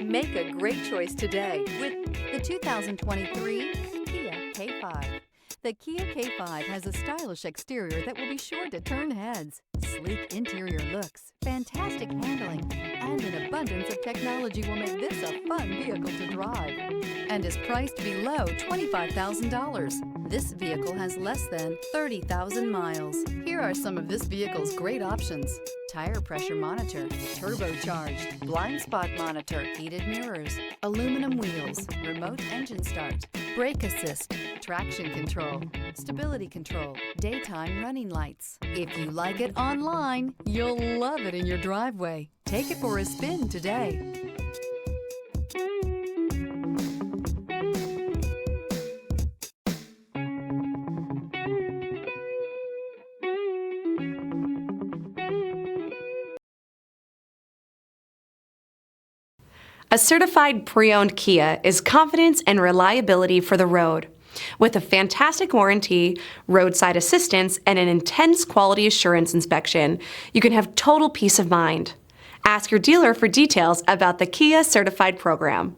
Make a great choice today with the 2023 Kia K5. The Kia K5 has a stylish exterior that will be sure to turn heads, sleek interior looks, fantastic handling, and an abundance of technology will make this a fun vehicle to drive, and is priced below $25,000. This vehicle has less than 30,000 miles. Here are some of this vehicle's great options: tire pressure monitor, turbocharged, blind spot monitor, heated mirrors, aluminum wheels, remote engine start, brake assist, traction control, stability control, daytime running lights. If you like it online, you'll love it in your driveway. Take it for a spin today. A certified pre-owned Kia is confidence and reliability for the road. With a fantastic warranty, roadside assistance, and an intense quality assurance inspection, you can have total peace of mind. Ask your dealer for details about the Kia Certified program.